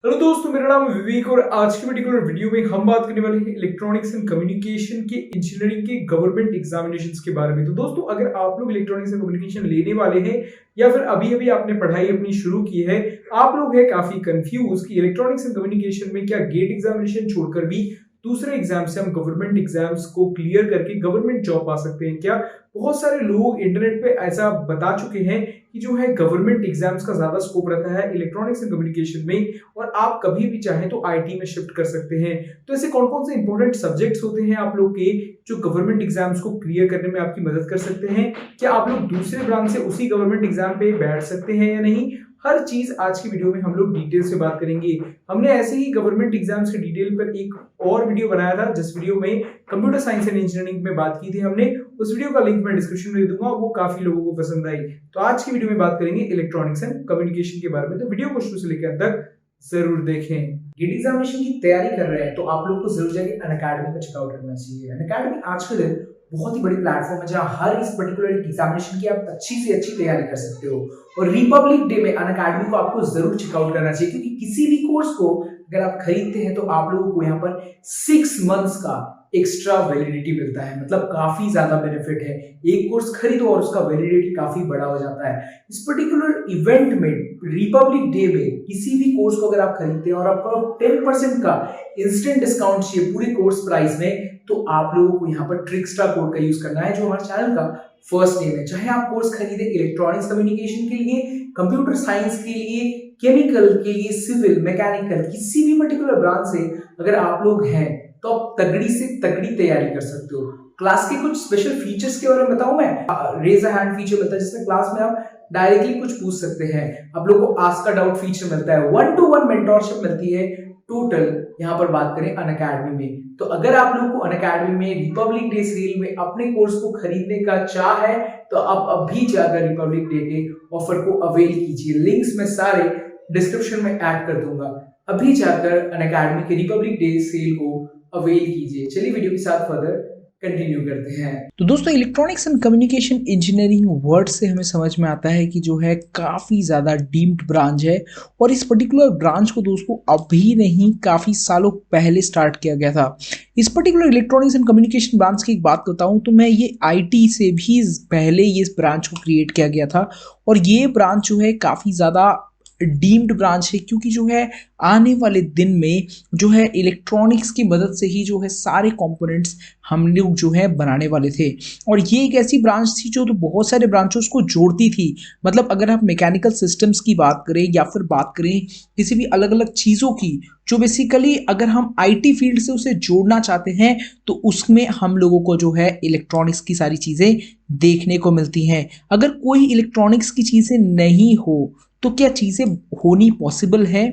Hello दोस्तों, मेरा नाम है विवेक और आज की पर्टिकुलर वीडियो में हम बात करने वाले हैं इलेक्ट्रॉनिक्स एंड कम्युनिकेशन के इंजीनियरिंग के गवर्नमेंट एग्जामिनेशंस के बारे में। तो दोस्तों, अगर आप लोग इलेक्ट्रॉनिक्स एंड कम्युनिकेशन लेने वाले हैं या फिर अभी अभी आपने पढ़ाई अपनी शुरू की है, आप लोग हैं काफी कंफ्यूज कि इलेक्ट्रॉनिक्स एंड कम्युनिकेशन में क्या गेट एग्जामिनेशन छोड़कर भी दूसरे एग्जाम से हम गवर्नमेंट एग्जाम्स को क्लियर करके गवर्नमेंट जॉब पा सकते हैं क्या। बहुत सारे लोग इंटरनेट पे ऐसा बता चुके हैं कि जो है गवर्नमेंट एग्जाम्स का ज्यादा स्कोप रहता है इलेक्ट्रॉनिक्स एंड कम्युनिकेशन में और आप कभी भी चाहें तो आईटी में शिफ्ट कर सकते हैं। तो ऐसे कौन कौन से इंपॉर्टेंट सब्जेक्ट्स होते हैं आप लोग के जो गवर्नमेंट एग्जाम्स को क्लियर करने में आपकी मदद कर सकते हैं, क्या आप लोग दूसरे ब्रांच से उसी गवर्नमेंट एग्जाम पे बैठ सकते हैं या नहीं, हर चीज आज की वीडियो में हम लोग डिटेल से बात करेंगे। हमने ऐसे ही गवर्नमेंट एग्जाम्स के डिटेल पर एक और वीडियो बनाया था जिस वीडियो में कंप्यूटर साइंस एंड इंजीनियरिंग में बात की थी हमने, उस वीडियो का लिंक मैं डिस्क्रिप्शन में दे दूंगा, वो काफी लोगों को पसंद आई। तो आज की वीडियो में बात करेंगे इलेक्ट्रॉनिक्स एंड कम्युनिकेशन के बारे में, तो वीडियो को शुरू से लेकर अंत तक जरूर देखें। गेट एग्जामिनेशन की तैयारी कर रहे हैं तो आप लोग को जरूर जाके अनअकैडमी का चेकआउट करना चाहिए। अनअकैडमी आज के दिन बहुत ही बड़ी प्लेटफॉर्म है जहां हर इस पर्टिकुलर एग्जामिनेशन की आप अच्छी से अच्छी तैयारी कर सकते हो और रिपब्लिक डे में अनअकैडमी को आपको जरूर चेकआउट करना चाहिए, क्योंकि किसी भी कोर्स को अगर आप खरीदते हैं तो आप लोगों को यहाँ पर 6 मंथ्स का एक्स्ट्रा वैलिडिटी मिलता है, मतलब काफी ज्यादा बेनिफिट है। एक कोर्स खरीदो और उसका वैलिडिटी काफी बड़ा हो जाता है। इस पर्टिकुलर इवेंट में रिपब्लिक डे में किसी भी कोर्स को अगर आप खरीदते हैं और आपको 10% का इंस्टेंट डिस्काउंट चाहिए पूरे कोर्स प्राइस में, तो आप लोगों को यहाँ पर ट्रिक्स्टा कोड का यूज करना है जो हमारे चैनल का फर्स्ट नेम है। चाहे आप कोर्स खरीदे इलेक्ट्रॉनिक्स कम्युनिकेशन के लिए, कंप्यूटर साइंस के लिए, केमिकल के लिए, सिविल, मैकेनिकल, किसी भी पर्टिकुलर ब्रांच से अगर आप लोग हैं तो आप तगड़ी से तगड़ी तैयारी कर सकते हो। क्लास के कुछ स्पेशल फीचर्स के बारे में बताऊं मैं। रेज अ हैंड फीचर मिलता है जिसमें क्लास में आप डायरेक्टली कुछ पूछ सकते हैं। आप लोगों को आस्क अ डाउट फीचर मिलता है, 1-to-1 मेंटोरशिप मिलती है। टोटल यहाँ पर बात करें अनअकैडमी में, तो अगर आप लोगों को अनअकैडमी में रिपब्लिक डे सेल में अपने कोर्स को खरीदने का चाह है तो आप अभी जाकर रिपब्लिक डे के ऑफर को अवेल कीजिए। लिंक्स मैं सारे डिस्क्रिप्शन में ऐड कर दूंगा, अभी जाकर अनअकैडमी के रिपब्लिक डे सेल को अवेल कीजिए। चलिए वीडियो के साथ फर्दर कंटिन्यू करते हैं। तो दोस्तों, electronics and communication engineering word से हमें समझ में आता है कि जो है काफ़ी ज़्यादा डीम्ड ब्रांच है और इस पर्टिकुलर ब्रांच को दोस्तों अभी नहीं काफ़ी सालों पहले स्टार्ट किया गया था। इस particular electronics and communication branch की एक बात बताऊं तो मैं ये आईटी से भी पहले ये इस ब्रांच को क्रिएट किया गया था और ये ब्रांच जो है काफ़ी ज़्यादा डीम्ड ब्रांच है, क्योंकि जो है आने वाले दिन में जो है इलेक्ट्रॉनिक्स की मदद से ही जो है सारे कंपोनेंट्स हम लोग जो है बनाने वाले थे। और ये एक ऐसी ब्रांच थी जो तो बहुत सारे ब्रांचों को जोड़ती थी। मतलब अगर आप मैकेनिकल सिस्टम्स की बात करें या फिर बात करें किसी भी अलग अलग चीज़ों की जो बेसिकली अगर हम आईटी फील्ड से उसे जोड़ना चाहते हैं तो उसमें हम लोगों को जो है इलेक्ट्रॉनिक्स की सारी चीज़ें देखने को मिलती हैं। अगर कोई इलेक्ट्रॉनिक्स की चीज़ें नहीं हो तो क्या चीज़ें होनी पॉसिबल है?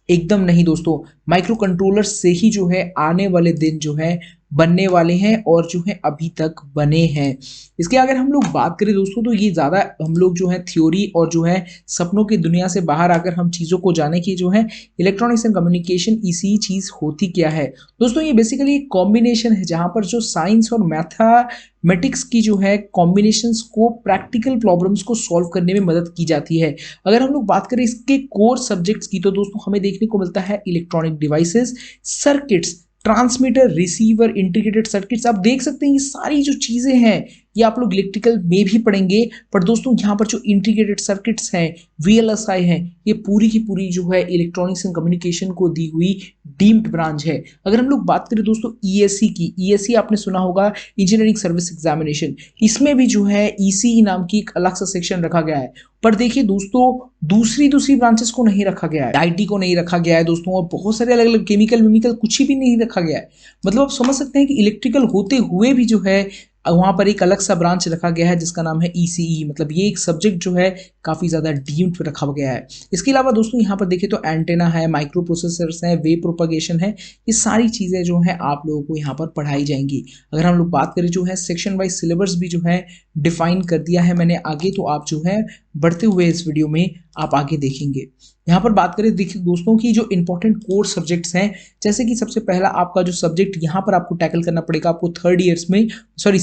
एकदम नहीं दोस्तों। माइक्रो कंट्रोलर से ही जो है आने वाले दिन जो है बनने वाले हैं और जो है अभी तक बने हैं। इसके अगर हम लोग बात करें दोस्तों तो ये ज़्यादा हम लोग जो है थ्योरी और जो है सपनों की दुनिया से बाहर आकर हम चीज़ों को जाने की जो है इलेक्ट्रॉनिक्स एंड कम्युनिकेशन इसी चीज़ होती क्या है दोस्तों। ये बेसिकली एक कॉम्बिनेशन है जहाँ पर जो साइंस और मैथमेटिक्स की जो है कॉम्बिनेशंस को प्रैक्टिकल प्रॉब्लम्स को सॉल्व करने में मदद की जाती है। अगर हम लोग बात करें इसके कोर सब्जेक्ट्स की तो दोस्तों हमें देखने को मिलता है electronic devices, circuits, transmitter, receiver, integrated circuits. आप देख सकते हैं ये सारी जो चीज़ें हैं ये आप लोग इलेक्ट्रिकल में भी पढ़ेंगे, पर दोस्तों यहाँ पर जो इंटीग्रेटेड सर्किट्स हैं, वीएलएसआई हैं, ये पूरी की पूरी जो है इलेक्ट्रॉनिक्स एंड कम्युनिकेशन को दी हुई डीम्ड ब्रांच है। अगर हम लोग बात करें दोस्तों ईएससी की, ईएससी आपने सुना होगा, इंजीनियरिंग सर्विस एग्जामिनेशन, इसमें भी जो है ईसीई नाम की एक अलग सा सेक्शन रखा गया है। पर देखिए दोस्तों दूसरी ब्रांचेस को नहीं रखा गया है, आईटी को नहीं रखा गया है दोस्तों, और बहुत सारे अलग अलग केमिकल कुछ भी नहीं रखा गया है। मतलब आप समझ सकते हैं कि इलेक्ट्रिकल होते हुए भी जो है वहाँ पर एक अलग सा ब्रांच रखा गया है जिसका नाम है ईसीई। मतलब ये एक सब्जेक्ट जो है काफ़ी ज़्यादा डीम्ड पे रखा गया है। इसके अलावा दोस्तों यहाँ पर देखें तो एंटेना है, माइक्रो प्रोसेसर्स हैं, वेव प्रोपगेशन है, ये सारी चीज़ें जो हैं आप लोगों को यहाँ पर पढ़ाई जाएंगी। अगर हम लोग बात करें जो है सेक्शन वाइज सिलेबस भी जो है डिफाइन कर दिया है मैंने आगे, तो आप जो है बढ़ते हुए इस वीडियो में आप आगे देखेंगे। यहाँ पर बात करें देखिए दोस्तों की जो इंपॉर्टेंट कोर सब्जेक्ट्स हैं, जैसे कि सबसे पहला आपका जो सब्जेक्ट यहाँ पर आपको टैकल करना पड़ेगा आपको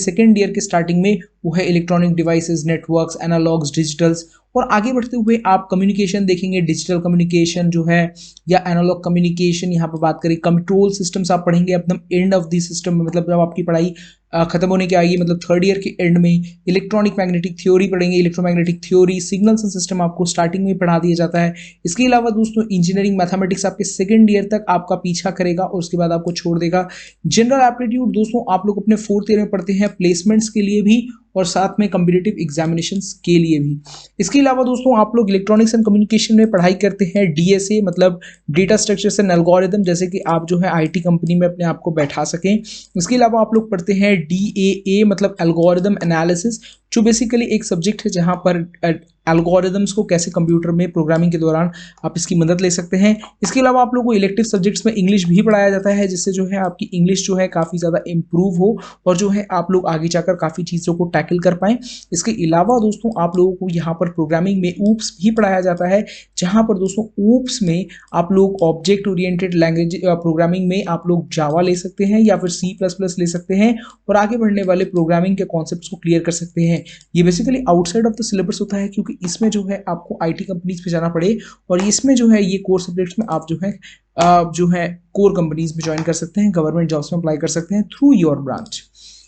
सेकेंड ईयर के स्टार्टिंग में, वो है electronic devices, networks, analogues, digitals और आगे बढ़ते हुए आप कम्युनिकेशन देखेंगे, डिजिटल कम्युनिकेशन जो है या एनालॉग कम्युनिकेशन, यहाँ पर बात करें कंट्रोल सिस्टम्स आप पढ़ेंगे एकदम एंड ऑफ द सिस्टम में, मतलब जब आपकी पढ़ाई खत्म होने के आएगी, मतलब थर्ड ईयर के एंड में इलेक्ट्रॉनिक मैग्नेटिक थ्योरी पढ़ेंगे, electromagnetic theory, signals and system आपको स्टार्टिंग में पढ़ा दिया जाता है। इसके अलावा दोस्तों इंजीनियरिंग मैथमेटिक्स आपके सेकंड ईयर तक आपका पीछा करेगा और उसके बाद आपको छोड़ देगा। जनरल एप्टीट्यूड दोस्तों आप लोग अपने फोर्थ ईयर में पढ़ते हैं प्लेसमेंट्स के लिए भी और साथ में कम्पिटिटिव एग्जामिनेशंस के लिए भी। इसके अलावा दोस्तों आप लोग इलेक्ट्रॉनिक्स एंड कम्युनिकेशन में पढ़ाई करते हैं डीएसए, मतलब डेटा स्ट्रक्चर्स एंड एल्गोरिथम, जैसे कि आप जो है आईटी कंपनी में अपने आप को बैठा सकें। इसके अलावा आप लोग पढ़ते हैं डीएए, मतलब एल्गोरिथम एनालिसिस, जो बेसिकली एक सब्जेक्ट है जहां पर एल्गोरिदम्स को कैसे कंप्यूटर में प्रोग्रामिंग के दौरान आप इसकी मदद ले सकते हैं। इसके अलावा आप लोगों को इलेक्टिव सब्जेक्ट्स में इंग्लिश भी पढ़ाया जाता है, जिससे जो है आपकी इंग्लिश जो है काफ़ी ज़्यादा इंप्रूव हो और जो है आप लोग आगे जाकर काफ़ी चीज़ों को टैकल कर पाएँ। इसके अलावा दोस्तों आप लोगों को यहाँ पर प्रोग्रामिंग में ऊप्स भी पढ़ाया जाता है, जहाँ पर दोस्तों ऊप्स में आप लोग ऑब्जेक्ट ओरिएंटेड लैंग्वेज प्रोग्रामिंग में आप लोग जावा ले सकते हैं या फिर C++ ले सकते हैं और आगे बढ़ने वाले प्रोग्रामिंग के कॉन्सेप्ट्स को क्लियर कर सकते हैं। ये basically outside of the syllabus होता है, क्योंकि इसमें जो है आपको आईटी कंपनीज पे जाना पड़े और इसमें जो है ये कोर सब्जेक्ट्स में आप जो है कोर कंपनीज में ज्वाइन कर सकते हैं, गवर्नमेंट जॉब्स में अप्लाई कर सकते हैं थ्रू योर ब्रांच।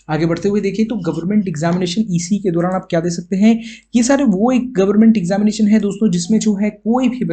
आगे बढ़ते हुए देखिए तो गवर्नमेंट एग्जामिनेशन ईसी के दौरान आप क्या दे सकते हैं, ये सारे वो एक गवर्नमेंट एग्जामिनेशन है दोस्तों जिसमें जो है कोई भी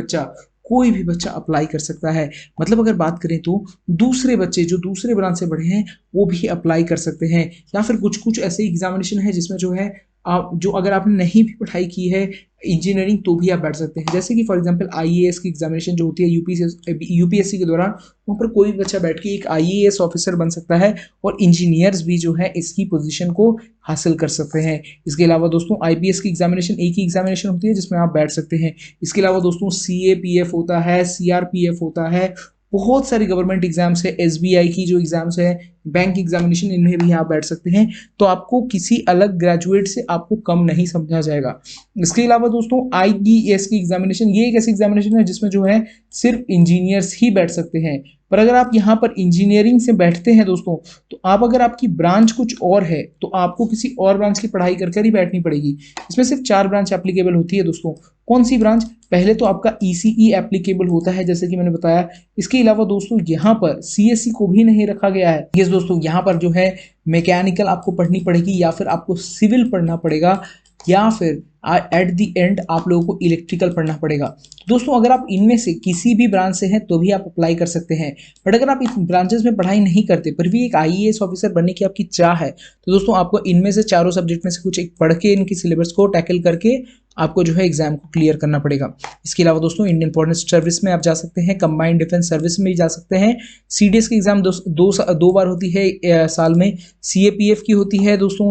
बच्चा अप्लाई कर सकता है। मतलब अगर बात करें तो दूसरे बच्चे जो दूसरे ब्रांच से पढ़े हैं वो भी अप्लाई कर सकते हैं, या फिर कुछ ऐसे एग्जामिनेशन है जिसमें जो है आप जो अगर आपने नहीं भी पढ़ाई की है इंजीनियरिंग तो भी आप बैठ सकते हैं। जैसे कि फॉर एग्जांपल आईएएस की एग्जामिनेशन जो होती है यूपीएससी के दौरान, वहाँ पर कोई भी बच्चा बैठ के एक आईएएस ऑफिसर बन सकता है और इंजीनियर्स भी जो है इसकी पोजीशन को हासिल कर सकते हैं। इसके अलावा दोस्तों आईपीएस की एग्जामिनेशन एक ही एग्जामिनेशन होती है जिसमें आप बैठ सकते हैं। इसके अलावा दोस्तों सीएपीएफ होता है, सीआरपीएफ होता है, बहुत सारी गवर्नमेंट एग्जाम्स है, एसबीआई की जो एग्जाम्स है, बैंक एग्जामिनेशन, इनमें भी आप बैठ सकते हैं। तो आपको किसी अलग ग्रेजुएट से आपको कम नहीं समझा जाएगा। इसके अलावा दोस्तों आईईएस की एग्जामिनेशन, ये एक ऐसी एग्जामिनेशन है जिसमें जो है सिर्फ इंजीनियर्स ही बैठ सकते हैं। पर अगर आप यहाँ पर इंजीनियरिंग से बैठते हैं दोस्तों, तो आप अगर आपकी ब्रांच कुछ और है तो आपको किसी और ब्रांच की पढ़ाई कर ही बैठनी पड़ेगी। इसमें सिर्फ 4 ब्रांच एप्लीकेबल होती है दोस्तों। कौन सी ब्रांच? पहले तो आपका ईसीई एप्लीकेबल होता है, जैसे कि मैंने बताया। इसके अलावा दोस्तों यहाँ पर सीएससी को भी नहीं रखा गया है। ये दोस्तों यहाँ पर जो है मैकेनिकल आपको पढ़नी पड़ेगी, या फिर आपको सिविल पढ़ना पड़ेगा, या फिर एट द एंड आप लोगों को इलेक्ट्रिकल पढ़ना पड़ेगा। दोस्तों अगर आप इनमें से किसी भी ब्रांच से हैं तो भी आप अप्लाई कर सकते हैं। बट अगर आप इन ब्रांचेस में पढ़ाई नहीं करते पर भी एक आईएएस ऑफिसर बनने की आपकी चाह है, तो दोस्तों आपको इनमें से चारों सब्जेक्ट में से कुछ एक पढ़ के इनकी सिलेबस को टैकल करके आपको जो है एग्जाम को क्लियर करना पड़ेगा। इसके अलावा दोस्तों इंडियन फॉरेस्ट सर्विस में आप जा सकते हैं, कंबाइंड डिफेंस सर्विस में भी जा सकते हैं। सीडीएस की एग्जाम दो बार होती है साल में। सीएपीएफ की होती है दोस्तों,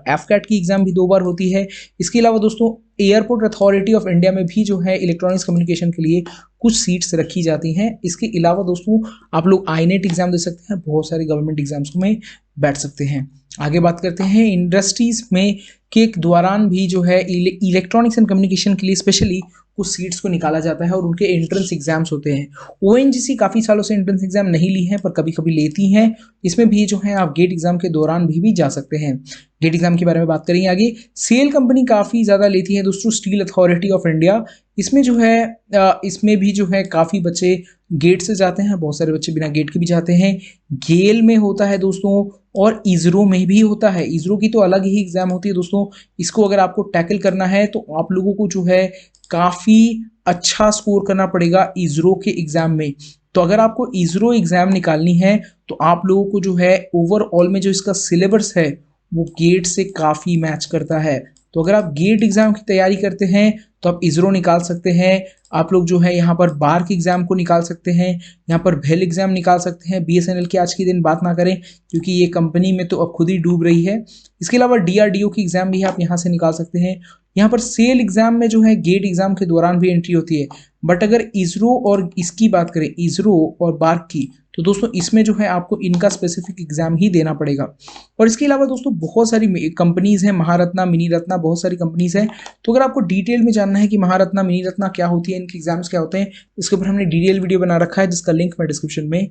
एफकैट की एग्जाम भी 2 बार होती है। इसके अलावा दोस्तों एयरपोर्ट अथॉरिटी ऑफ इंडिया में भी जो है इलेक्ट्रॉनिक्स कम्युनिकेशन के लिए कुछ सीट्स रखी जाती हैं। इसके अलावा दोस्तों आप लोग आईनेट एग्जाम दे सकते हैं, बहुत सारे गवर्नमेंट एग्जाम्स में बैठ सकते हैं। आगे बात करते हैं इंडस्ट्रीज में के दौरान भी जो है इलेक्ट्रॉनिक्स एंड कम्युनिकेशन के लिए स्पेशली कुछ सीट्स को निकाला जाता है और उनके एंट्रेंस एग्जाम्स होते हैं। ओएनजीसी काफ़ी सालों से एंट्रेंस एग्जाम नहीं ली है पर कभी कभी लेती हैं। इसमें भी जो है आप गेट एग्जाम के दौरान भी जा सकते हैं। गेट एग्जाम के बारे में बात करेंगे आगे। सेल कंपनी काफ़ी ज़्यादा लेती है दोस्तों, स्टील अथॉरिटी ऑफ इंडिया। इसमें जो है इसमें भी जो है काफ़ी बच्चे गेट से जाते हैं, बहुत सारे बच्चे बिना गेट के भी जाते हैं। गेल में होता है दोस्तों और इसरो में भी होता है। इसरो की तो अलग ही एग्जाम होती है दोस्तों। इसको अगर आपको टैकल करना है तो आप लोगों को जो है काफ़ी अच्छा स्कोर करना पड़ेगा इसरो के एग्जाम में। तो अगर आपको इसरो एग्जाम निकालनी है तो आप लोगों को जो है ओवरऑल में जो इसका सिलेबस है वो गेट से काफ़ी मैच करता है। तो अगर आप गेट एग्जाम की तैयारी करते हैं तो आप इसरो निकाल सकते हैं। आप लोग जो है यहाँ पर बार्क एग्जाम को निकाल सकते हैं, यहाँ पर भेल एग्जाम निकाल सकते हैं। बीएसएनएल की आज के दिन बात ना करें क्योंकि ये कंपनी में तो अब खुद ही डूब रही है। इसके अलावा डीआरडीओ की एग्जाम भी आप यहाँ से निकाल सकते हैं। यहाँ पर सेल एग्जाम में जो है गेट एग्जाम के दौरान भी एंट्री होती है। बट अगर इसरो और इसकी बात करें, इसरो और बार्क की, तो दोस्तों इसमें जो है आपको इनका स्पेसिफिक एग्जाम ही देना पड़ेगा। और इसके अलावा दोस्तों बहुत सारी कंपनीज हैं, महारत्ना, मिनी रत्ना, बहुत सारी कंपनीज हैं। तो अगर आपको डिटेल में जानना है कि महारत्ना, मिनी रत्ना क्या होती है, इनके एग्जाम्स क्या होते हैं, इसके ऊपर हमने डिटेल वीडियो बना रखा है जिसका लिंक मैं डिस्क्रिप्शन में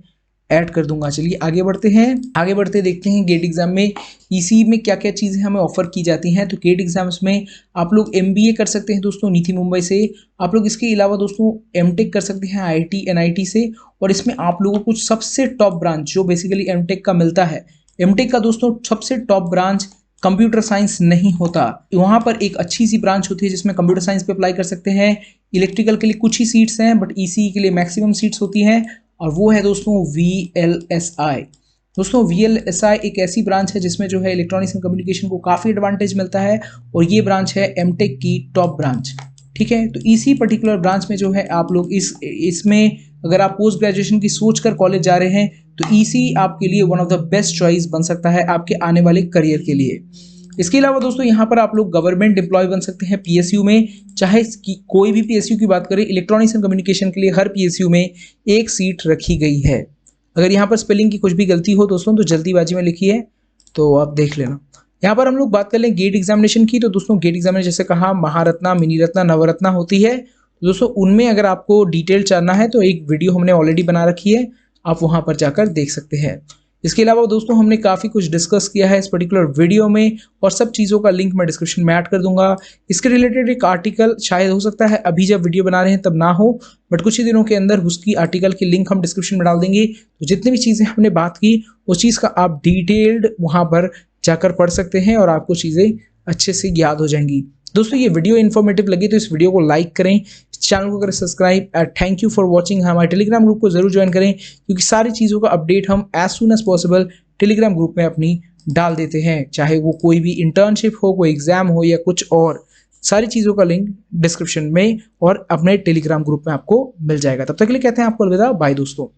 ऐड कर दूंगा। चलिए आगे बढ़ते हैं, आगे बढ़ते देखते हैं गेट एग्जाम में ईसी में क्या क्या चीज़ें हमें ऑफर की जाती हैं। तो गेट एग्जाम्स में आप लोग एमबीए कर सकते हैं दोस्तों नीति मुंबई से। आप लोग इसके अलावा दोस्तों एमटेक कर सकते हैं आईआईटी एनआईटी से, और इसमें आप लोगों को सबसे टॉप ब्रांच जो बेसिकली एमटेक का मिलता है, एमटेक का दोस्तों सबसे टॉप ब्रांच कंप्यूटर साइंस नहीं होता, वहाँ पर एक अच्छी सी ब्रांच होती है जिसमें कंप्यूटर साइंस पे अप्लाई कर सकते हैं। इलेक्ट्रिकल के लिए कुछ ही सीट्स हैं, बट ईसीई के लिए मैक्सिमम सीट्स होती हैं, और वो है दोस्तों वीएलएसआई। दोस्तों वीएलएसआई एक ऐसी ब्रांच है जिसमें जो है इलेक्ट्रॉनिक्स एंड कम्युनिकेशन को काफ़ी एडवांटेज मिलता है, और ये ब्रांच है एमटेक की टॉप ब्रांच। ठीक है, तो इसी पर्टिकुलर ब्रांच में जो है आप लोग इसमें अगर आप पोस्ट ग्रेजुएशन की सोच कर कॉलेज जा रहे हैं तो ईसी आपके लिए one of the best choice बन सकता है आपके आने वाले करियर के लिए। इसके अलावा दोस्तों यहाँ पर आप लोग गवर्नमेंट एम्प्लॉय बन सकते हैं पीएसयू में, चाहे कोई भी पीएसयू की बात करें, इलेक्ट्रॉनिक्स एंड कम्युनिकेशन के लिए हर पीएसयू में एक सीट रखी गई है। अगर यहाँ पर स्पेलिंग की कुछ भी गलती हो दोस्तों तो जल्दीबाजी में लिखी है, तो आप देख लेना। यहाँ पर हम लोग बात कर लें गेट एग्जामिनेशन की, तो दोस्तों गेट एग्जामिनेशन जैसे कहा महारत्ना, मिनी रत्ना, नवरत्ना होती है। दोस्तों उनमें अगर आपको डिटेल जानना है तो एक वीडियो हमने ऑलरेडी बना रखी है, आप वहाँ पर जाकर देख सकते हैं। इसके अलावा दोस्तों हमने काफ़ी कुछ डिस्कस किया है इस पर्टिकुलर वीडियो में, और सब चीज़ों का लिंक मैं डिस्क्रिप्शन में ऐड कर दूंगा। इसके रिलेटेड एक आर्टिकल शायद हो सकता है अभी जब वीडियो बना रहे हैं तब ना हो, बट कुछ ही दिनों के अंदर उसकी आर्टिकल की लिंक हम डिस्क्रिप्शन में डाल देंगे। तो जितनी भी चीज़ें हमने बात की उस चीज़ का आप डिटेल्ड वहाँ पर जाकर पढ़ सकते हैं और आपको चीज़ें अच्छे से याद हो जाएंगी। दोस्तों ये वीडियो इन्फॉर्मेटिव लगी तो इस वीडियो को लाइक करें, चैनल को करें subscribe. Thank you for watching. हमारे टेलीग्राम ग्रुप को जरूर ज्वाइन करें, क्योंकि सारी चीज़ों का अपडेट हम as soon as possible Telegram group में अपनी डाल देते हैं, चाहे वो कोई भी इंटर्नशिप हो, कोई एग्जाम हो या कुछ और। सारी चीज़ों का लिंक डिस्क्रिप्शन में और अपने टेलीग्राम ग्रुप में आपको मिल जाएगा। तब तक के लिए कहते हैं आपको अलविदा, बाय दोस्तों।